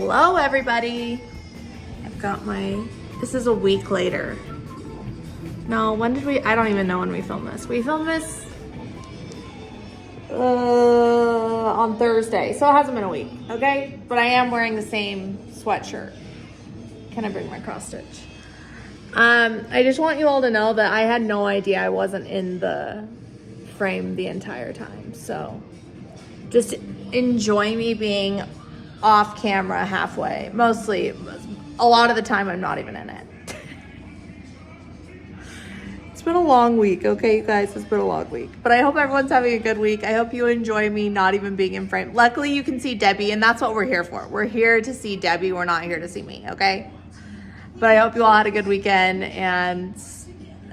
Hello everybody. I've got this is a week later. No, when did I don't even know when we filmed this. We filmed this on Thursday, so it hasn't been a week, okay? But I am wearing the same sweatshirt. Can I bring my cross stitch? I just want you all to know that I had no idea I wasn't in the frame the entire time. So just enjoy me being off camera halfway. Mostly, a lot of the time I'm not even in it. It's been a long week, okay, you guys? It's been a long week. But I hope everyone's having a good week. I hope you enjoy me not even being in frame. Luckily, you can see Debbie, and that's what we're here for. We're here to see Debbie. We're not here to see me, okay? But I hope you all had a good weekend, and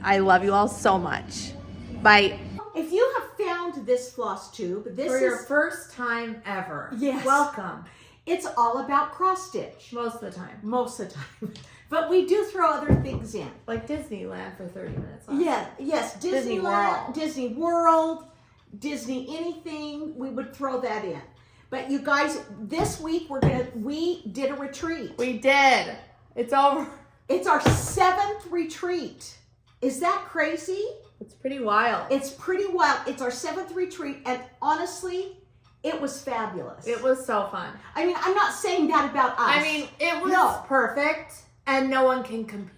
I love you all so much. Bye. If you have found this Flosstube, this For is your first time ever. Yes. Welcome. It's all about cross stitch. Most of the time. Most of the time. But we do throw other things in. Like Disneyland for 30 minutes. Yes, Disney World. Disney World, Disney anything, we would throw that in. But you guys, this week we did a retreat. We did. It's over. It's our 7th retreat. Is that crazy? It's pretty wild. It's pretty wild. It's our 7th retreat, and honestly, it was fabulous. It was so fun. I mean, I'm not saying that about us. I mean, it was perfect, and no one can compete.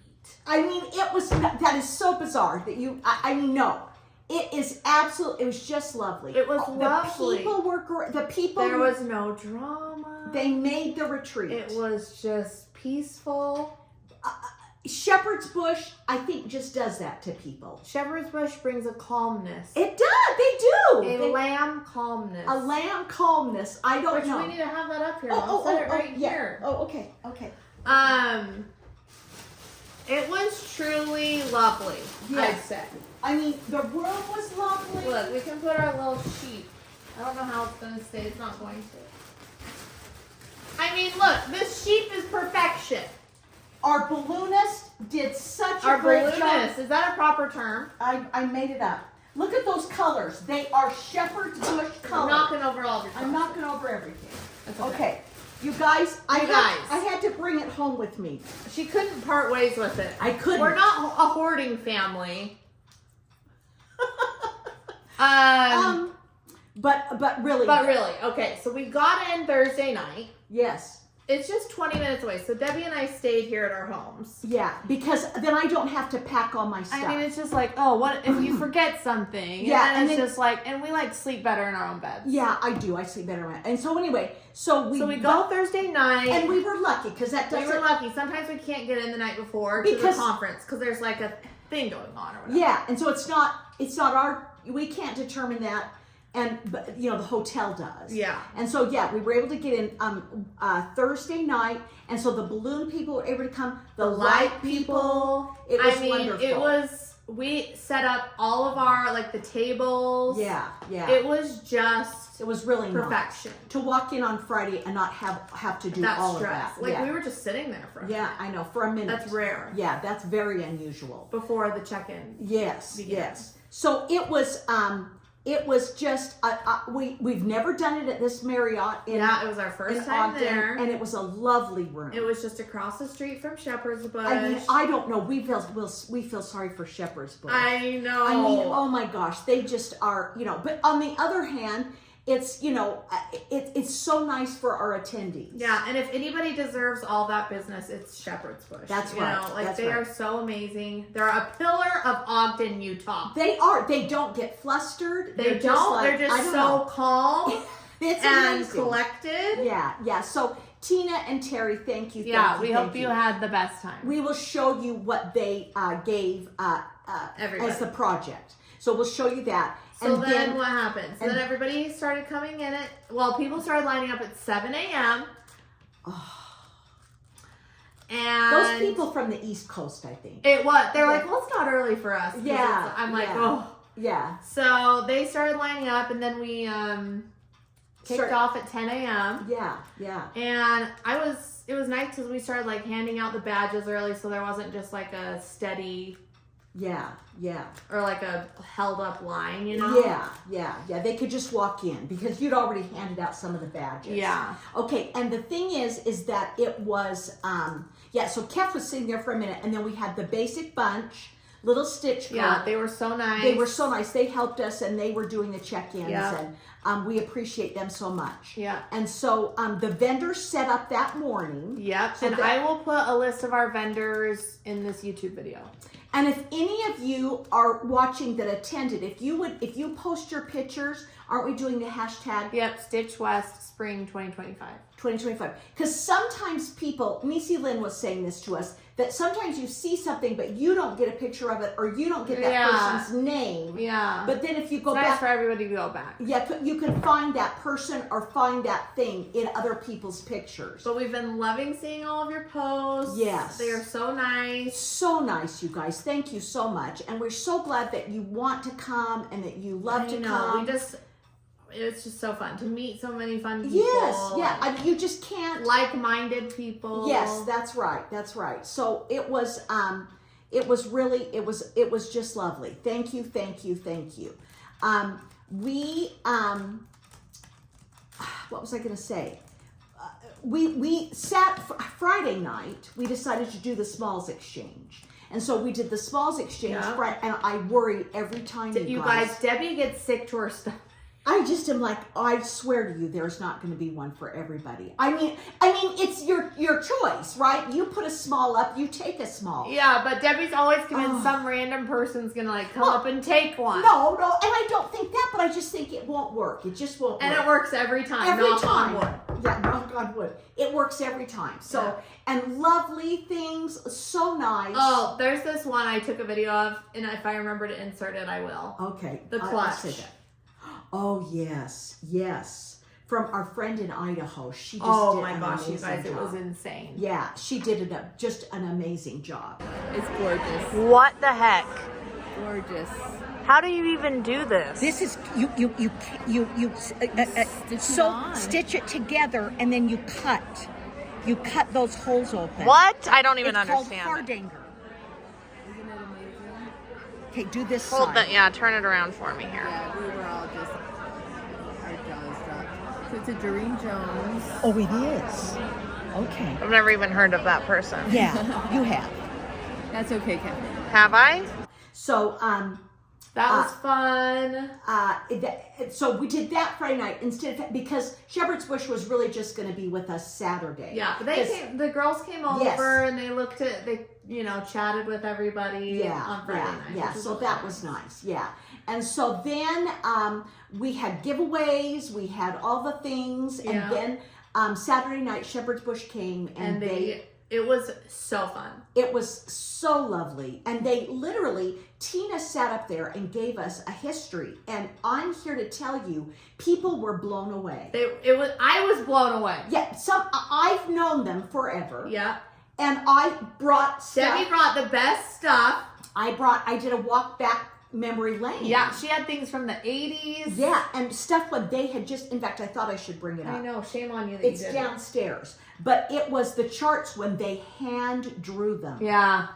I mean, that is so bizarre that I mean, no. It is absolutely, it was just lovely. It was lovely. The people were great. There was no drama. They made the retreat. It was just peaceful. Shepherd's Bush, I think, just does that to people. Shepherd's Bush brings a calmness. It does. They do. Lamb calmness. A lamb calmness. I don't know. We need to have that up here. I'll set it right here. Oh, okay. It was truly lovely, yes. I'd say. I mean, the room was lovely. Look, we can put our little sheep. I don't know how it's going to stay. It's not going to. I mean, look, this sheep is perfection. Our balloonist did such a great job. Is that a proper term? I made it up. Look at those colors. They are shepherd's bush colors. I'm knocking over all your I'm knocking over everything. That's okay. You guys, I had to bring it home with me. She couldn't part ways with it. I couldn't. We're not a hoarding family. But really. Okay, so we got in Thursday night. Yes. It's just 20 minutes away. So Debbie and I stayed here at our homes. Yeah, because then I don't have to pack all my stuff. I mean, it's just like, oh, what if you forget something? Yeah, and it's just like, and we like sleep better in our own beds. Yeah, I do. I sleep better. And so anyway, we go Thursday night, and we were lucky because we were lucky. Sometimes we can't get in the night before to the conference because there's like a thing going on or whatever. Yeah, and so it's not we can't determine that. But the hotel does. Yeah. And so we were able to get in Thursday night, and so the balloon people were able to come. The light people. It was wonderful. We set up all of our the tables. Yeah. It was really perfection nice to walk in on Friday and not have to do all stress. of that. We were just sitting there for a minute. I know, for a minute. That's rare. Yeah, that's very unusual. Before the check-in. Yes. So it was just we've never done it at this Marriott. It was our first time Ogden, there, and it was a lovely room. It was just across the street from Shepherd's Bush. I mean, I don't know. We feel sorry for Shepherd's Bush. I know. I mean, oh my gosh, they just are. But on the other hand, it's it's so nice for our attendees. Yeah, and if anybody deserves all that business, it's Shepherd's Bush. That's right. They are so amazing. They're a pillar of Ogden, Utah. They are. They don't get flustered. They're just so calm and amazing. Collected. Yeah. So Tina and Terry, thank you. We hope you had the best time. We will show you what they gave as the project. So we'll show you that. So then what happened? So then everybody started coming in people started lining up at 7 a.m. And those people from the East Coast, I think. They're like, well, it's not early for us. Yeah. I'm like, oh. Yeah. So they started lining up, and then we kicked off at 10 a.m. Yeah. And it was nice because we started handing out the badges early, so there wasn't just a steady Yeah, yeah. Or like a held up line, you know? Yeah. They could just walk in because you'd already handed out some of the badges. Yeah. Okay, and the thing is that it was, so Kef was sitting there for a minute, and then we had the basic bunch, little Stitch Club. Yeah, they were so nice. They were so nice. They helped us, and they were doing the check-ins, Yeah. and we appreciate them so much. Yeah. And so the vendors set up that morning. Yep, so and I will put a list of our vendors in this YouTube video. And if any of you are watching that attended, if you post your pictures, aren't we doing the hashtag? Yep, Stitch West Spring 2025. 2025. Because sometimes people, Missy Lynn was saying this to us, that sometimes you see something but you don't get a picture of it or you don't get that person's name. Yeah. But then if you go it's back. nice for everybody to go back. Yeah, you can find that person or find that thing in other people's pictures. But we've been loving seeing all of your posts. Yes. They are so nice. So nice, you guys. Thank you so much. And we're so glad that you want to come and that you love to come. It's just so fun to meet so many fun people. Yes, yeah. I mean, you just can't. Like-minded people. Yes, that's right. That's right. So it was really, it was just lovely. Thank you. What was I going to say? We sat Friday night. We decided to do the Smalls Exchange. And so we did the Smalls Exchange, and I worry every time you guys, Debbie gets sick to her stomach. I just am like, I swear to you, there's not going to be one for everybody. I mean, it's your choice, right? You put a small up, you take a small. Yeah, but Debbie's always convinced some random person's going to like come up and take one. No, and I don't think that, but I just think it won't work. It just won't work. And it works every time. Every knock time. on wood. Yeah, knock on wood. It works every time. So, and lovely things, so nice. Oh, there's this one I took a video of, and if I remember to insert it, I will. Okay. The clutch. Oh, yes. From our friend in Idaho. She just oh did my an gosh, you guys, job. it was insane. Yeah, she did just an amazing job. It's gorgeous. What the heck? Gorgeous. How do you even do this? This is stitch it together and then you cut those holes open. What? I don't even It's understand. called hardanger. Isn't it amazing? Okay, do this Hold side. that, yeah, turn it around for me here. Yeah, we were all just our jaws dropped. So it's a Doreen Jones. Oh, it is. Okay. I've never even heard of that person. Yeah, you have. That's okay, Kevin. Have I? So, That was fun. so we did that Friday night instead of, because Shepherd's Bush was really just going to be with us Saturday. Yeah, but the girls came over and they chatted with everybody on Friday night. Yeah, so that was nice. Yeah. And so then we had giveaways, we had all the things, and then Saturday night Shepherd's Bush came and it was so fun. It was so lovely. And they literally, Tina sat up there and gave us a history. And I'm here to tell you, people were blown away. I was blown away. Yeah, I've known them forever. Yeah. And I brought stuff. Debbie brought the best stuff. I did a walk back memory lane. Yeah, she had things from the 80s. Yeah, and stuff when they had just, in fact, I thought I should bring it up. I know, shame on you that It's you did downstairs. But it was the charts when they hand drew them. Yeah.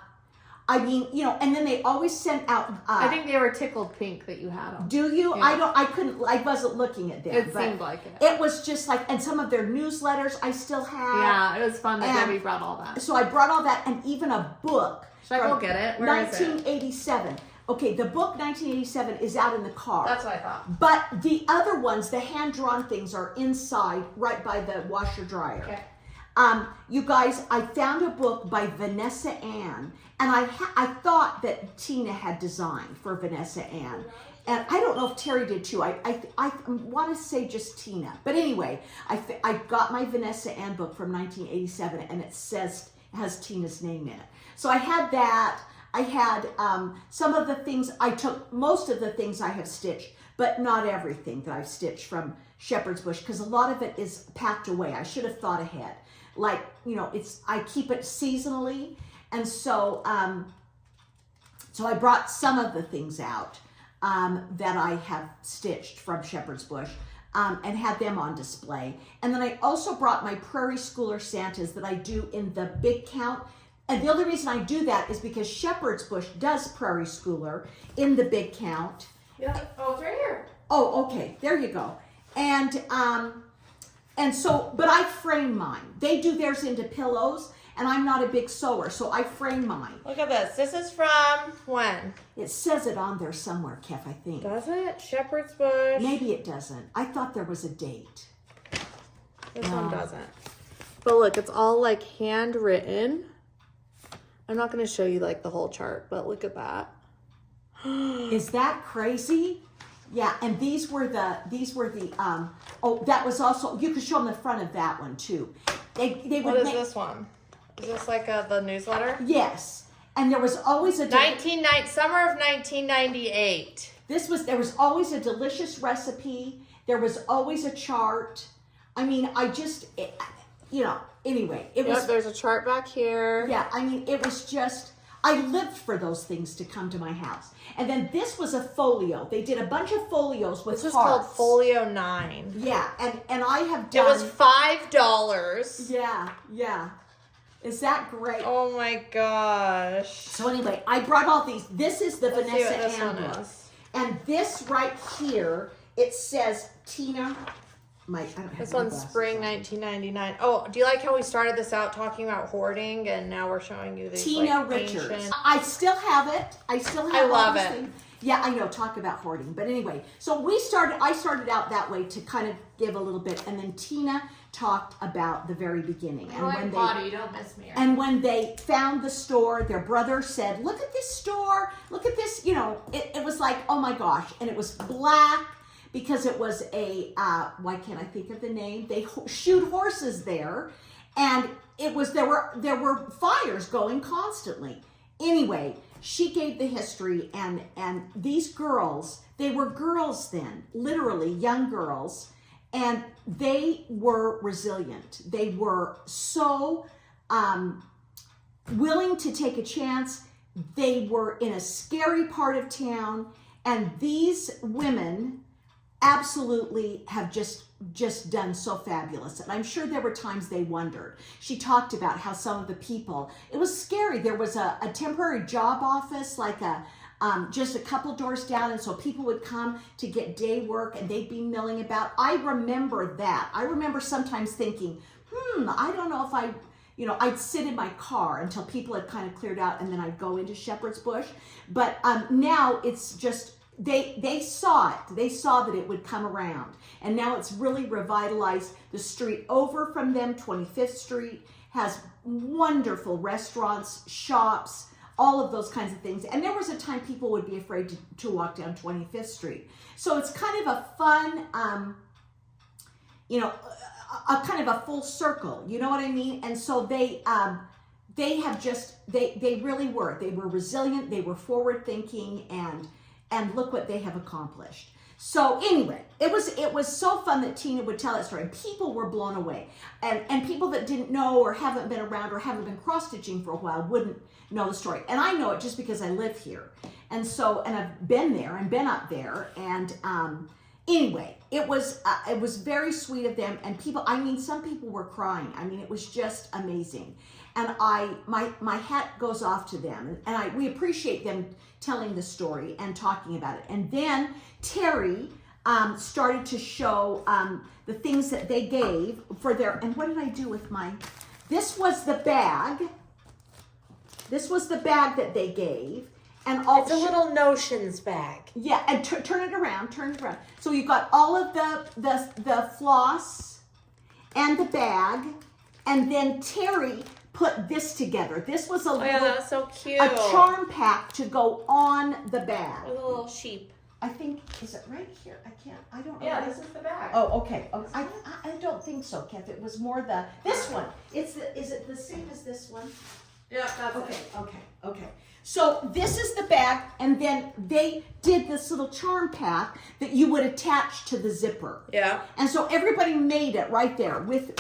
I mean, and then they always sent out. I think they were tickled pink that you had them. Do you? Yeah. I wasn't looking at them. It seemed like it. It was just like, and some of their newsletters I still have. Yeah, it was fun that Debbie brought all that. So I brought all that and even a book. Should I go get it? Where is it? 1987. Okay, the book 1987 is out in the car. That's what I thought. But the other ones, the hand-drawn things, are inside, right by the washer dryer. Okay. You guys, I found a book by Vanessa Ann, and I thought that Tina had designed for Vanessa Ann. And I don't know if Terry did too. I want to say just Tina. But anyway, I got my Vanessa Ann book from 1987, and it has Tina's name in it. So I had that. I had some of the things, I took most of the things I have stitched, but not everything that I've stitched from Shepherd's Bush, because a lot of it is packed away. I should have thought ahead. Like, I keep it seasonally. And so, so I brought some of the things out that I have stitched from Shepherd's Bush and had them on display. And then I also brought my Prairie Schooler Santas that I do in the big count. And the only reason I do that is because Shepherd's Bush does Prairie Schooler in the big count. Yeah. Oh, it's right here. Oh, okay. There you go. And so, but I frame mine. They do theirs into pillows, and I'm not a big sewer, so I frame mine. Look at this. This is from when? It says it on there somewhere, Kev, I think. Does it? Shepherd's Bush. Maybe it doesn't. I thought there was a date. This one doesn't. But look, it's all like handwritten. I'm not going to show you like the whole chart, but look at that. Is that crazy? Yeah, and these were the oh, that was also, you could show them the front of that one too. They would What is make, this one? Is this like the newsletter? yes. And there was always a summer of 1998. there was always a delicious recipe. There was always a chart. I mean, anyway, it was. Yep, there's a chart back here. Yeah, I mean, it was just, I lived for those things to come to my house. And then this was a folio. They did a bunch of folios with This was hearts. called Folio 9. Yeah, and I have done. It was $5. Yeah. Is that great? Oh my gosh. So anyway, I brought all these. This is the Let's see Vanessa what this one handbook. is. And this right here, it says Tina. I don't have This my one's glasses spring on. 1999. Oh, do you like how we started this out talking about hoarding and now we're showing you these Tina like, Richards. ancient... I still have it. I I all love these it. things. Yeah, I know. Talk about hoarding. But anyway, so I started out that way to kind of give a little bit, and then Tina talked about the very beginning. And when you don't miss me. and when they found the store, their brother said, "Look at this store. Look at this." It was like, oh my gosh, and it was black. Because it was why can't I think of the name? They shoot horses there, and there were fires going constantly. Anyway, she gave the history, and these girls, they were girls then, literally young girls, and they were resilient. They were so willing to take a chance. They were in a scary part of town, and these women absolutely have just done so fabulous. And I'm sure there were times they wondered. She talked about how some of the people, it was scary. There was a temporary job office, like just a couple doors down, and so people would come to get day work and they'd be milling about. I remember that. I remember sometimes thinking, I don't know if I'd sit in my car until people had kind of cleared out, and then I'd go into Shepherd's Bush. But now it's just, they saw it. They saw that it would come around. And now it's really revitalized. The street over from them, 25th Street, has wonderful restaurants, shops, all of those kinds of things. And there was a time people would be afraid to walk down 25th Street. So it's kind of a fun, a kind of a full circle. You know what I mean? And so they really were. They were resilient. They were forward thinking, and look what they have accomplished. So anyway, it was so fun that Tina would tell that story. People were blown away. And people that didn't know or haven't been around or haven't been cross-stitching for a while wouldn't know the story. And I know it just because I live here. And I've been there and been up there. And anyway, it was very sweet of them. And some people were crying. I mean, it was just amazing. And my hat goes off to them. And we appreciate them telling the story and talking about it. And then Terry started to show the things that they gave for their, and what did I do with this was the bag. This was the bag that they gave. And all it's a little notions bag. Yeah, and turn it around. So you got all of the floss and the bag, and then Terry put this together. This was a little, that's so cute. a charm pack to go on the bag. With a little sheep. I think, is it right here? I don't know. Yeah, this is the bag. Oh, okay. I don't think so, Kev. It was more this one. Is it the same as this one? Yeah, that's Okay. So this is the bag, and then they did this little charm pack that you would attach to the zipper. Yeah. And so everybody made it right there with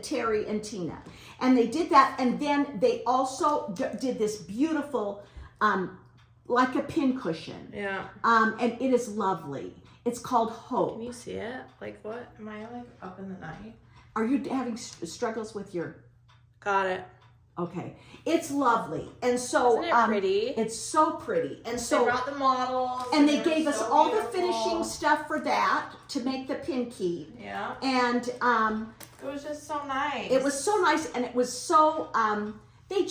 Terry and Tina. And they did that, and then they also did this beautiful, like a pin cushion. Yeah. And it is lovely. It's called Hope. Can you see it? Like what? Am I like up in the night? Are you having struggles with your... Got it. Okay, it's lovely, and so Isn't it pretty? It's so pretty, and They so brought the models. and they they're gave us so all beautiful. the finishing stuff for that to make the pin key. Yeah. And It was just so nice. it was so nice, and it was so they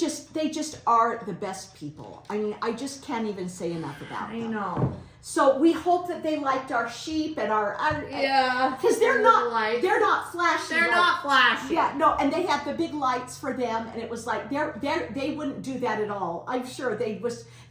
just are the best people. I mean, I just can't even say enough about them. I know. So we hope that they liked our sheep and our Yeah. because they're not flashy. They're not flashy. Yeah, no, and they had the big lights for them, and it was like they wouldn't do that at all. I'm sure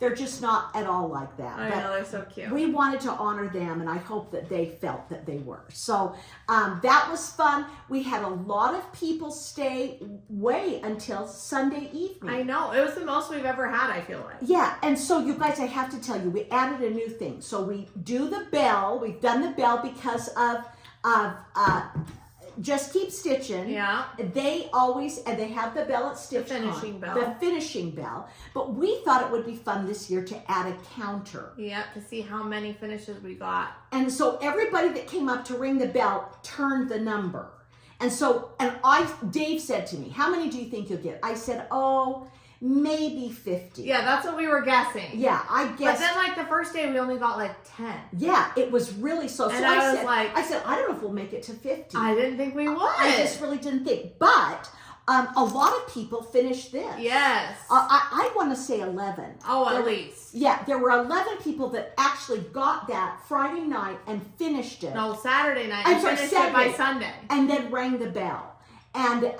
they're just not at all like that. I know, they're so cute. We wanted to honor them, and I hope that they felt that they were. So that was fun. We had a lot of people stay way until Sunday evening. I know. It was the most we've ever had, I feel like. Yeah, and so you guys, I have to tell you, we added a new thing. So we do the bell. We've done the bell because of Just Keep Stitching. Yeah. They always, and they have the bell at Stitch finishing bell. The finishing bell. But we thought it would be fun this year to add a counter. Yeah, to see how many finishes we got. And so everybody that came up to ring the bell turned the number. And so, Dave said to me, how many do you think you'll get? I said, oh, maybe 50. Yeah, that's what we were guessing. Yeah, I guess. But then, like, the first day we only got like 10. Yeah, it was really so. And so I was said, like, I said, I don't know if we'll make it to 50. I didn't think we would. I just really didn't think. But a lot of people finished this. Yes. I want to say 11. Oh, at least. Yeah, there were 11 people that actually got that Friday night and finished it. No, Saturday night. I'm And sorry, finished Saturday. it by Sunday. And then rang the bell. And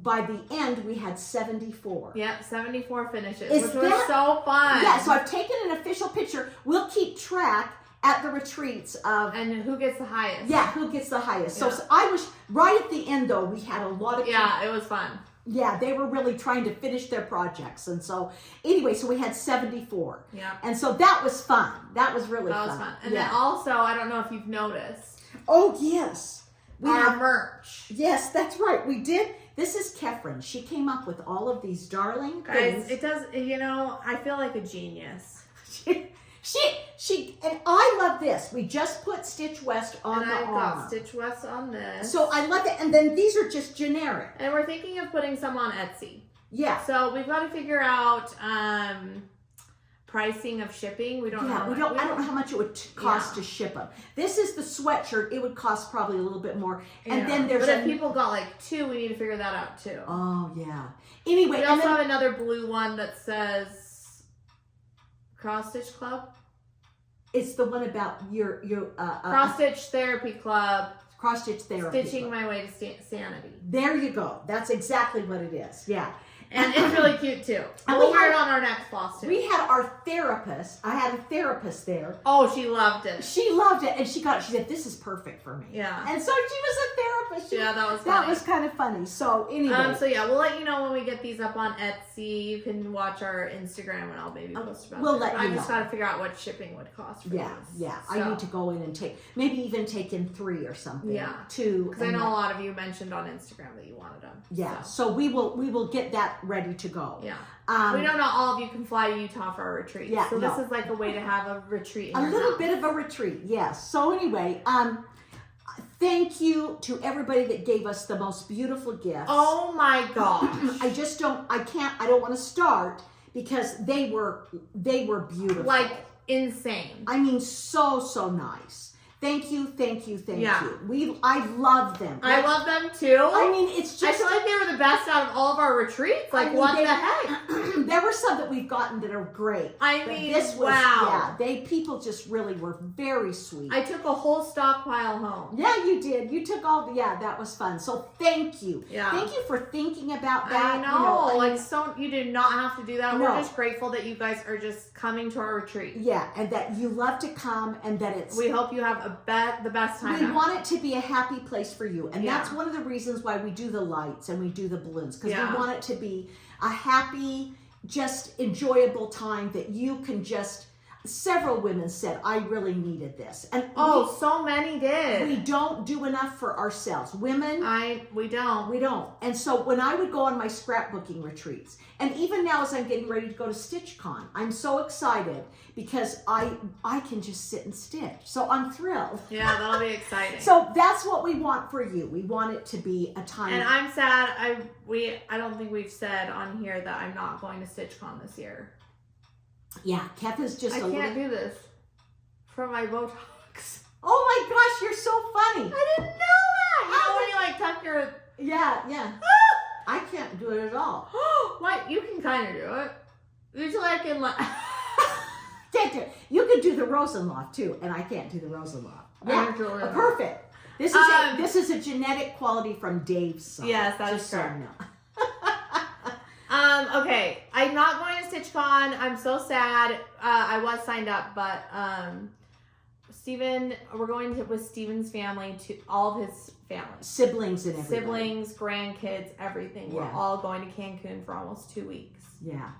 by the end, we had 74. Yep, 74 finishes, Is which was that- so fun. Yeah, so I've taken an official picture. We'll keep track at the retreats of And who gets the highest? yeah, who gets the highest. Yeah. So I was right at the end though. We had a lot of Yeah, it was fun. yeah, they were really trying to finish their projects, and so anyway, so we had 74. Yeah. And so that was fun. That was really That fun. was fun. And yeah. then also, I don't know if you've noticed, Oh yes, we our have. merch. Yes, that's right. We did. This is Kefren. She came up with all of these darling Guys, things. it does, you know, I feel like a genius. She and I love this. We just put Stitch West on And the I've arm. got Stitch West on this. So I love it. And then these are just generic. And we're thinking of putting some on Etsy. Yeah. So we've got to figure out pricing of shipping. We don't know. I don't know how much it would cost to ship them. This is the sweatshirt. It would cost probably a little bit more. And Yeah. then there's But if people got like 2, we need to figure that out too. oh yeah. Anyway, We and also then, have another blue one that says Cross Stitch Club. it's the one about your Cross Stitch Therapy Club. cross stitch therapy. Stitching my way to sanity. There you go. That's exactly what it is. Yeah. And it's really cute too. And We'll we wear had- it on our next floss too. We had our therapist. I had a therapist there. Oh, she loved it. She loved it, and she said, "This is perfect for me." Yeah. And so she was a therapist. Yeah, that was that funny. was kind of funny. So anyway, So yeah, we'll let you know when we get these up on Etsy. You can watch our Instagram and I'll maybe post about we'll it. let you I just know. gotta figure out what shipping would cost for yeah, these. yeah. So, I need to go in and maybe even take in 3 or something. Yeah. 2. because I know a lot of you mentioned on Instagram that you wanted them. Yeah. So, So we will get that ready to go. yeah. Um, We don't know all of you can fly to Utah for our retreat. Yeah, So this no. is like a way to have a retreat in a your little house. bit of a retreat, yes. So anyway, thank you to everybody that gave us the most beautiful gifts. Oh my gosh. I don't want to start because they were beautiful. Like insane. I mean, so nice. Thank you. Yeah. I love them. I love them too. I mean, it's I just feel like they were the best out of all of our retreats. Like, I mean, what they- the heck? there were some that we've gotten that are great. I But mean, this was, wow. yeah, people just really were very sweet. I took a whole stockpile home. Yeah, you did. You took that was fun. So thank you. Yeah. Thank you for thinking about that. I You know, I like so you did not have to do that. No. We're just grateful that you guys are just coming to our retreat. yeah, and that you love to come and that it's We hope you have the best time. we ever. want it to be a happy place for you. And Yeah. that's one of the reasons why we do the lights and we do the balloons. Because Yeah. we want it to be a happy, just enjoyable time that you can just several women said, I really needed this. And so many did. we don't do enough for ourselves. Women, we don't. we don't. And so when I would go on my scrapbooking retreats, and even now as I'm getting ready to go to StitchCon, I'm so excited because I can just sit and stitch. So I'm thrilled. Yeah, that'll be exciting. So that's what we want for you. We want it to be a time. And I'm sad. I don't think we've said on here that I'm not going to StitchCon this year. Yeah, Kath is just I can't do this for my Botox. Oh my gosh, you're so funny. I didn't know that. You know when you like tuck your... Yeah. I can't do it at all. What? You can kind of do it. Usually I can like... Can't do it. You could do the Rosenloft too, and I can't do the Rosenloft. Yeah, perfect. This is a genetic quality from Dave's son. Yes, that is so correct. you know. Okay, I'm not going to StitchCon. I'm so sad. I was signed up, but Steven, we're going with Steven's family, to all of his family. Siblings and everything. Siblings, grandkids, everything. Yeah. We're all going to Cancun for almost 2 weeks. Yeah.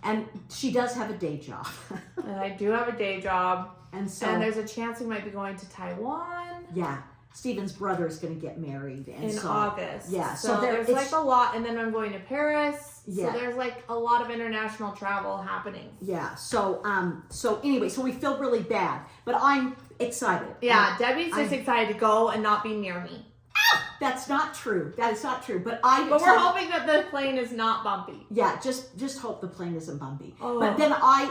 And she does have a day job. And I do have a day job. And there's a chance we might be going to Taiwan. Yeah. Steven's brother is going to get married in August. Yeah. So there's like a lot, and then I'm going to Paris. Yeah. So there's like a lot of international travel happening. Yeah. So anyway, so we feel really bad, but I'm excited. Yeah. Debbie's just excited to go and not be near me. That's not true. That is not true. But we're hoping that the plane is not bumpy. Yeah, just hope the plane isn't bumpy. Oh. But then I'm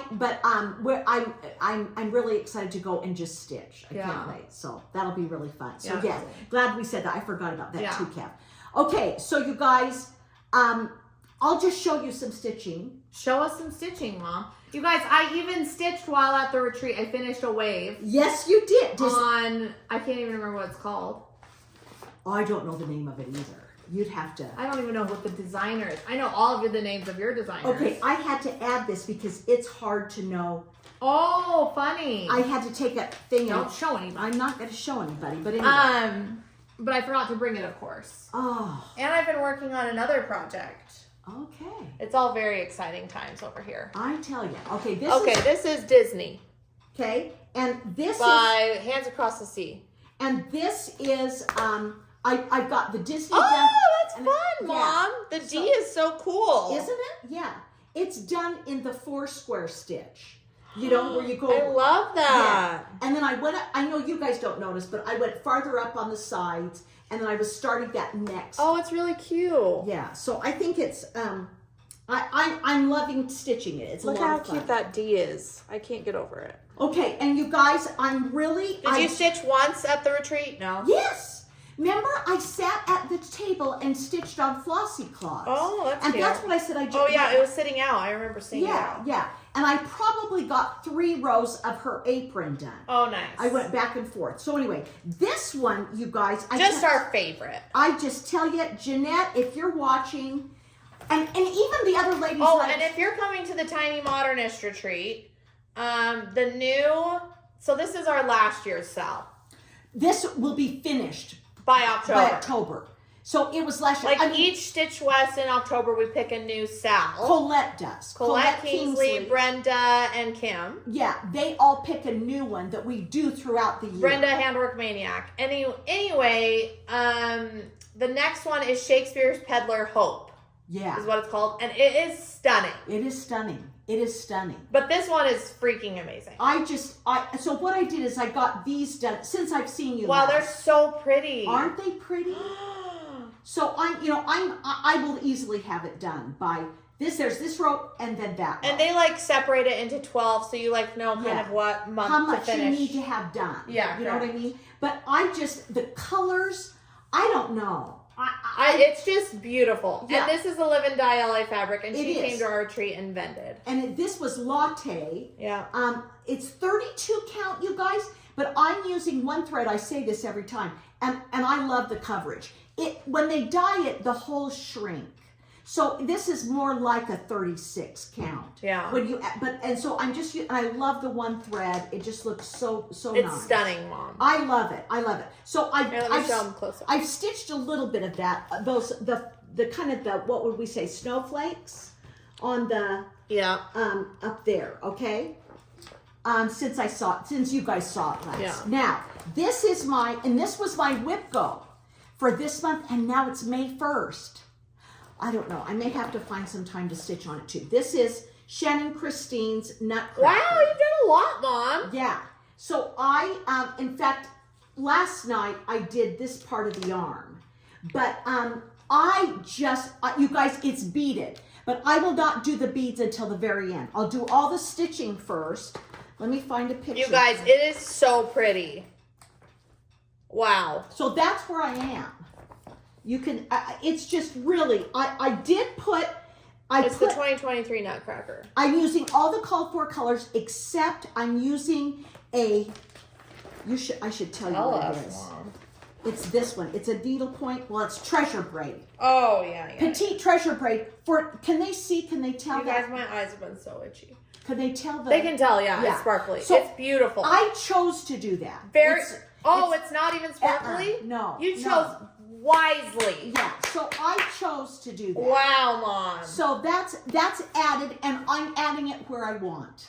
really excited to go and just stitch. I can't wait. So that'll be really fun. So yeah, glad we said that. I forgot about that too, Kev. Okay, so you guys, I'll just show you some stitching. Show us some stitching, Mom. You guys, I even stitched while at the retreat. I finished a wave. Yes, you did. I can't even remember what it's called. Oh, I don't know the name of it either. You'd have to. I don't even know what the designer is. I know all of the names of your designers. Okay, I had to add this because it's hard to know. Oh, funny. I had to take a thing out. Don't show anybody. I'm not going to show anybody, but anyway. But I forgot to bring it, of course. Oh. And I've been working on another project. Okay. It's all very exciting times over here. I tell you. Okay, this is Disney. Okay, and this by Hands Across the Sea. And this is I've got the Disney. Oh, that's fun, Mom. The D is so cool, isn't it? Yeah, it's done in the 4-square stitch. You know where you go. I love that. Yeah. And then I went. I know you guys don't notice, but I went farther up on the sides, and then I was starting that next. Oh, it's really cute. Yeah. So I think it's I'm loving stitching it. It's look a lot how of fun. cute that D is. I can't get over it. Okay, and you guys, I'm really. Did you stitch once at the retreat? No. Yes. Remember, I sat at the table and stitched on flossy cloths. Oh, that's and cute. that's what I said. Oh yeah, it was sitting out. I remember seeing it. Yeah. And I probably got 3 rows of her apron done. Oh, nice. I went back and forth. So anyway, this one, you guys, our favorite. I just tell you, Jeanette, if you're watching, and even the other ladies. Oh, and if you're coming to the Tiny Modernist retreat. So this is our last year's sale. This will be finished by October. So it was last year. Like each Stitch West in October, we pick a new sal. Colette does. Colette Kingsley, Brenda, and Kim. Yeah, they all pick a new one that we do throughout the year. Brenda, Handwork Maniac. Anyway, the next one is Shakespeare's Peddler Hope. Yeah. Is what it's called. And it is stunning. It is stunning. It is stunning. But this one is freaking amazing. So what I did is I got these done since I've seen you. Wow, they're so pretty. Aren't they pretty? So I will easily have it done by this. There's this row and then that row. And they like separate it into 12, so you like know kind of what month how much to finish. you need to have done. Yeah, you know what I mean. But the colors. I don't know. It's just beautiful. Yeah. And this is a Live and Die LA fabric, and she is. came to our retreat and vended. And this was latte. Yeah. It's 32 count, you guys, but I'm using one thread. I say this every time, and I love the coverage. When they dye it, the holes shrink. So this is more like a 36 count. Yeah. So I'm just, and I love the one thread. It just looks so nice. It's stunning, Mom. I love it. So let me show them close up. I've stitched a little bit of that. The kind of the, what would we say, snowflakes on the up there. Okay. since you guys saw it last. Yeah. Now, this was my WIP go for this month, and now it's May 1st. I don't know. I may have to find some time to stitch on it too. This is Shannon Christine's Nutcracker. Wow, you've done a lot, Mom. Yeah. So in fact, last night I did this part of the arm, but you guys, it's beaded, but I will not do the beads until the very end. I'll do all the stitching first. Let me find a picture. You guys, it is so pretty. Wow. So that's where I am. You can, it's just really, I did put, It's the 2023 Nutcracker. I'm using all the called for colors, except I'm using I should tell you what it is. Mom. It's this one. It's a needlepoint. Well, it's treasure braid. Oh, yeah. Petite treasure braid. Can they see? Can they tell You that? guys, my eyes have been so itchy. Can they tell They can tell, yeah. It's sparkly. So it's beautiful. I chose to do that. It's not even sparkly? No. You chose no. wisely. Yeah. So I chose to do that. Wow, Mom. So that's added, and I'm adding it where I want.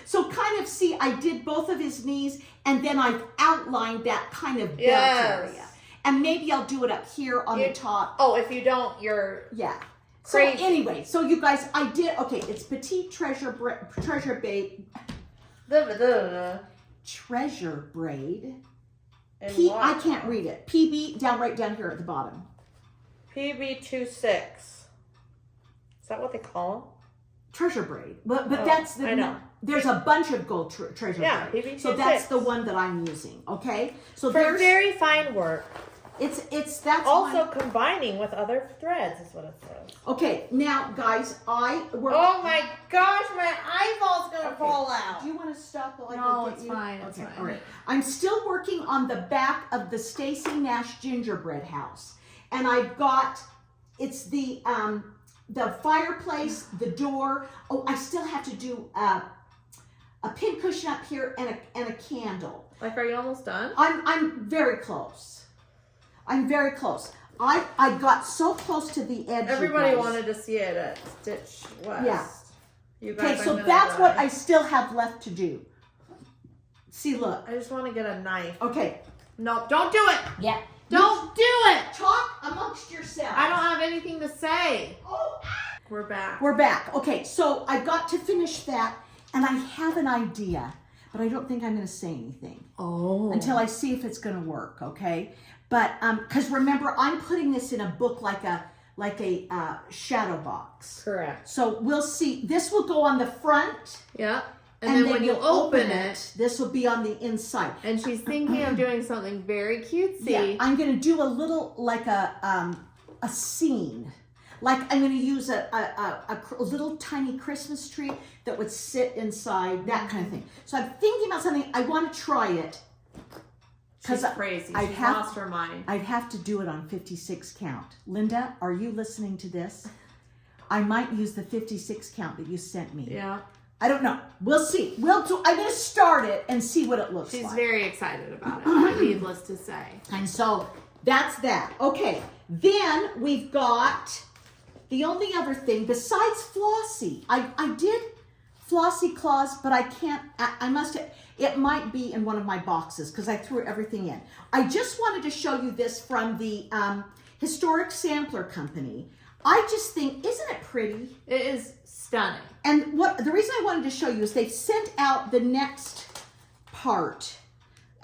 So kind of see, I did both of his knees, and then I've outlined that kind of belt area. And maybe I'll do it up here on the top. Oh, if you don't, you're crazy. So anyway, so you guys, I did, okay, it's Petite Treasure Braid. Treasure Braid. I can't read it. PB, right down here at the bottom. PB26. Is that what they call them? Treasure braid. But that's the, I know. There's a bunch of gold treasure braid. PB26. So that's the one that I'm using, okay? So for very fine work. That's also combining with other threads is what it says. Okay, now guys, oh my gosh, my eyeball's gonna fall out. Do you want to stop while I No, go get it's you? fine. It's Okay, fine. all right. I'm still working on the back of the Stacy Nash gingerbread house, and I've got it's the fireplace, the door. Oh, I still have to do a pincushion up here and a candle. Like, are you almost done? I'm very close. I'm very close. I got so close to the edge. Everybody wanted to see it at Stitch West. Yeah. You guys, okay, so that's what I still have left to do. See, look. I just want to get a knife. Okay. No, don't do it. Yeah. Don't do it. Talk amongst yourselves. I don't have anything to say. Oh. We're back. We're back. Okay, so I got to finish that, and I have an idea, but I don't think I'm going to say anything. Oh. Until I see if it's going to work, okay? But because remember, I'm putting this in a book like a shadow box. Correct. So we'll see. This will go on the front. Yeah. And then when you open it, this will be on the inside. And she's thinking of doing something very cutesy. Yeah, I'm going to do a little like a scene. Like I'm going to use a little tiny Christmas tree that would sit inside, that kind of thing. So I'm thinking about something. I want to try it. She's crazy. She's lost her mind. I'd have to do it on 56 count. Linda, are you listening to this? I might use the 56 count that you sent me. Yeah. I don't know. We'll see. I'm going to start it and see what it looks like. She's very excited about it, needless to say. And so that's that. Okay. Then we've got the only other thing besides Flossie. I did Flossie claws, but I can't, I must have, it might be in one of my boxes because I threw everything in. I just wanted to show you this from the Historic Sampler Company. I just think, isn't it pretty? It is stunning. And the reason I wanted to show you is they've sent out the next part,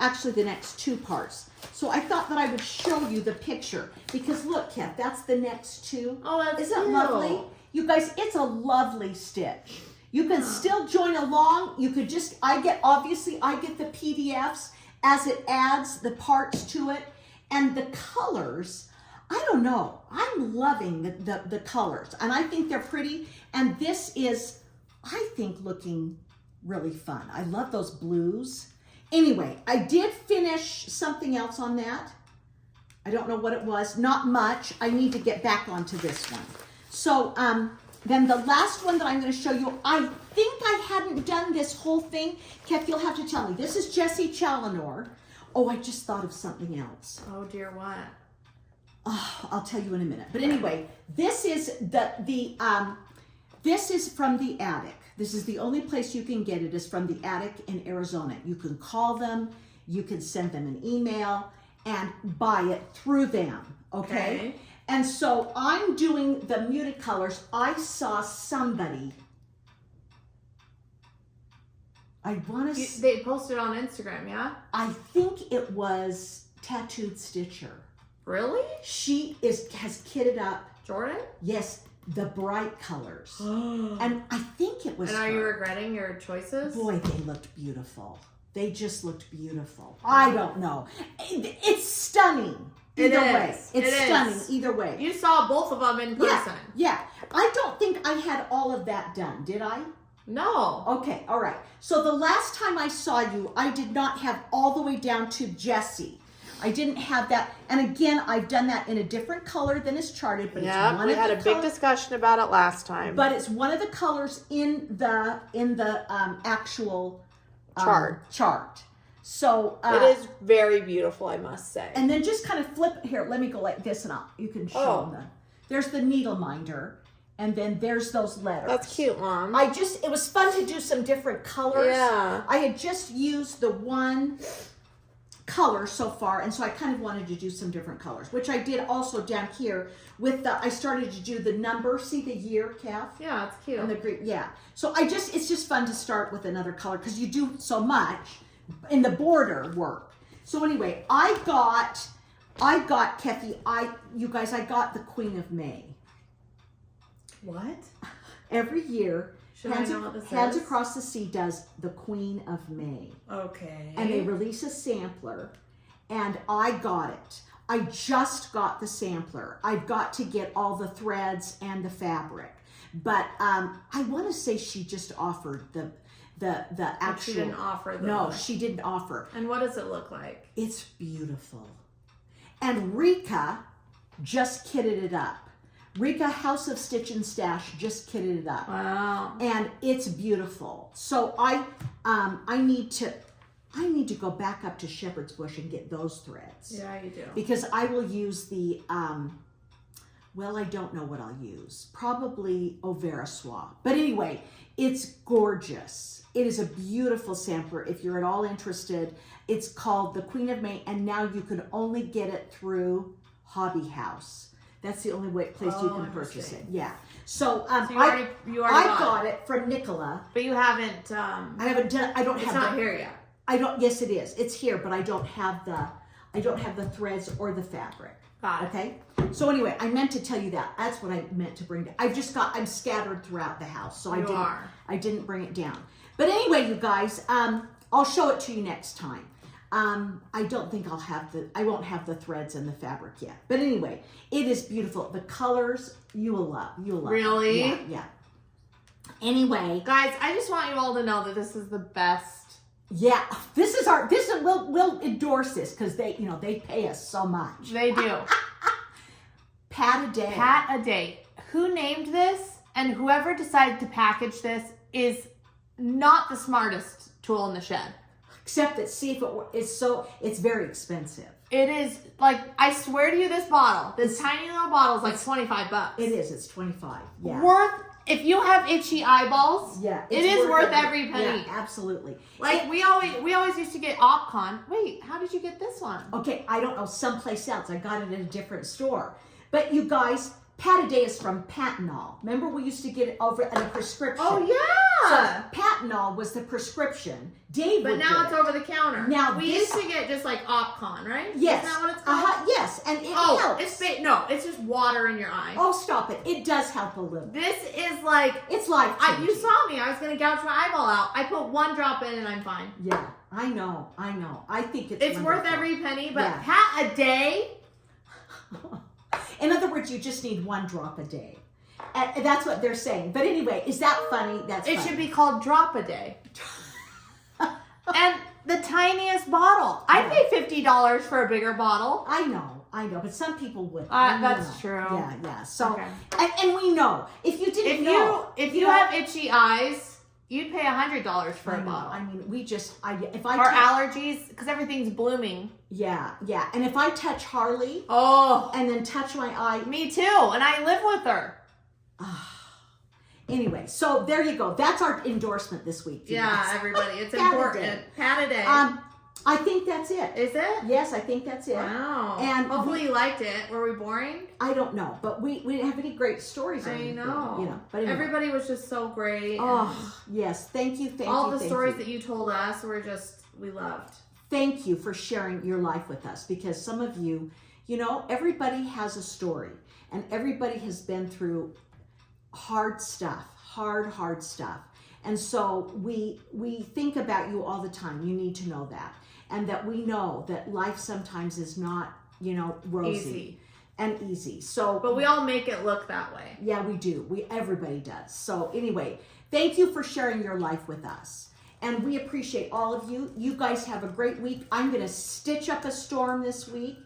actually the next two parts. So I thought that I would show you the picture because look, Kat, that's the next two. Oh, that's Isn't it lovely? You guys, it's a lovely stitch. You can still join along. You could just, I get the PDFs as it adds the parts to it. And the colors, I don't know. I'm loving the colors. And I think they're pretty. And this is, I think, looking really fun. I love those blues. Anyway, I did finish something else on that. I don't know what it was. Not much. I need to get back onto this one. So, then the last one that I'm going to show you, I think I hadn't done this whole thing. Kev, you'll have to tell me. This is Jessie Challenor. Oh, I just thought of something else. Oh dear, what? Oh, I'll tell you in a minute. But anyway, this is the This is from the attic. This is the only place you can get it, is from the attic in Arizona. You can call them, you can send them an email and buy it through them, okay? And so I'm doing the muted colors. I saw somebody, I want to... They posted on Instagram, yeah? I think it was Tattooed Stitcher. Really? She has kitted up. Jordan? Yes, the bright colors. And I think it was And are you her. regretting your choices? Boy, they looked beautiful. They just looked beautiful. I don't know. It's stunning. Either way. It's stunning either way. You saw both of them in person. Yeah. I don't think I had all of that done, did I? No. Okay, all right. So the last time I saw you, I did not have all the way down to Jessie. I didn't have that. And again, I've done that in a different color than is charted, but it's one we of had the a big discussion about it last time. But it's one of the colors in the actual chart. So it is very beautiful, I must say. and then just kind of flip here. Let me go like this, and you can show them. There's the needle minder, and then there's those letters. That's cute, Mom. It was fun to do some different colors. Yeah. I had just used the one color so far, and so I kind of wanted to do some different colors, which I did also down here with I started to do the number, see the year, Kath? Yeah, it's cute. And the green, yeah. So it's just fun to start with another color because you do so much in the border work. So anyway, I got Kathy, you guys, I got the Queen of May. What? Every year, Should I know what this Hands is? Across the Sea does the Queen of May. Okay. And they release a sampler, and I got it. I just got the sampler. I've got to get all the threads and the fabric. But I want to say she just offered the actual. She didn't offer the. No, she didn't offer. And what does it look like? It's beautiful. And Rika just kitted it up. Rika House of Stitch and Stash just kitted it up. Wow. And it's beautiful. So I need to go back up to Shepherd's Bush and get those threads. Yeah, you do. Because I will use the well, I don't know what I'll use. Probably Overa Soie. But anyway, it's gorgeous. It is a beautiful sampler. If you're at all interested, it's called the Queen of May, and now you can only get it through Hobby House. That's the only place you can purchase it. Yeah. So, you already got it from Nicola. But you haven't. I haven't done. I don't have. It's not here yet. I don't. Yes, it is. It's here, but I don't have the threads or the fabric. Got it. Okay. So anyway, I meant to tell you that. That's what I meant to bring. I'm scattered throughout the house, so I didn't bring it down. But anyway, you guys, I'll show it to you next time. I don't think I won't have the threads and the fabric yet. But anyway, it is beautiful. The colors you will love. Really? Yeah. Anyway, Guys, I just want you all to know that this is the best. yeah, we'll endorse this because they pay us so much. They do. Pat a day. Pat a day. Who named this and whoever decided to package this is not the smartest tool in the shed. Except that, see if it's very expensive. It is, like, I swear to you, this tiny little bottle is like $25. It is. It's 25. Yeah. Worth, if you have itchy eyeballs, yeah, it is worth every penny. Yeah, absolutely. Like, we always used to get OpCon. Wait, how did you get this one? Okay, I don't know, someplace else. I got it at a different store. But you guys, Pat a day is from Patanol. Remember we used to get it over at a prescription. Oh, yeah. So Patanol was the prescription. Dave But would now get it's over the counter. Now we used to get just like OpCon, right? Yes. Isn't that what it's called? Yes, and it helps. It's just water in your eye. Oh, stop it. It does help a little. This is like, It's life-changing. you saw me. I was going to gouge my eyeball out. I put one drop in and I'm fine. Yeah, I know. I think it's It's worth wonderful. every penny, but Yeah. Pat a day. In other words, you just need one drop a day. And that's what they're saying. But anyway, is that funny? That's It funny. should be called Drop a Day. And the tiniest bottle. I pay $50 for a bigger bottle. I know, but some people would. That's true. Yeah. So, Okay. and we know if you didn't know, if you have itchy eyes, you'd pay $100 for a bottle. I mean, Or allergies, because everything's blooming. Yeah. And if I touch Harley, Oh, and then touch my eye, me too. And I live with her. Anyway, so there you go. That's our endorsement this week. You Yeah, guys. everybody, it's Pat a important. day. Pat a day. I think that's it. Is it? Yes, I think that's it. Wow. And hopefully you liked it. Were we boring? I don't know, but we didn't have any great stories. Or I anything, know. You know, but anyway. Everybody was just so great. Oh yes, thank you, thank all you. the thank stories you. that you told us were just we loved. Thank you for sharing your life with us, because some of you, you know, everybody has a story, and everybody has been through hard stuff, hard stuff. And so we think about you all the time. You need to know that. And that we know that life sometimes is not, you know, rosy and easy. So, but we all make it look that way. Yeah, we do. Everybody does. So anyway, thank you for sharing your life with us. And we appreciate all of you. You guys have a great week. I'm going to stitch up a storm this week,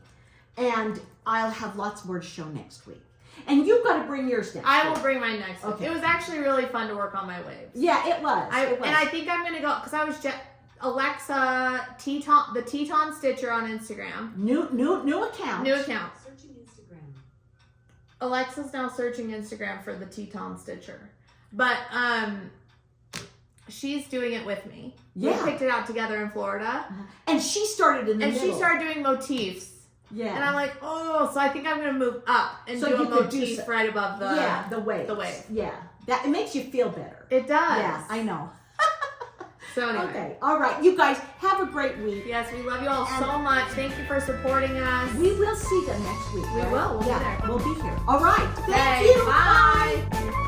and I'll have lots more to show next week. And you've got to bring yours next I week. will bring mine next week. Okay. It was actually really fun to work on my waves. Yeah, it was. And I think I'm going to go, because I was Alexa Teton, the Teton Stitcher on Instagram. New account. New account. Searching Instagram. Alexa's now searching Instagram for the Teton Stitcher. But she's doing it with me. Yeah. We picked it out together in Florida. And she started in the And middle. she started doing motifs. Yeah. And I'm like, oh, so I think I'm going to move up and So do a you could do motif so- right above the... Yeah, the wave. The wave. Yeah. It makes you feel better. It does. Yeah, I know. So anyway. Okay. All right. You guys have a great week. Yes, we love you all And- so much. Thank you for supporting us. We will see them next week. We right? will. We'll be yeah, there. we'll be here. All right. Thank Okay, you. bye. Bye.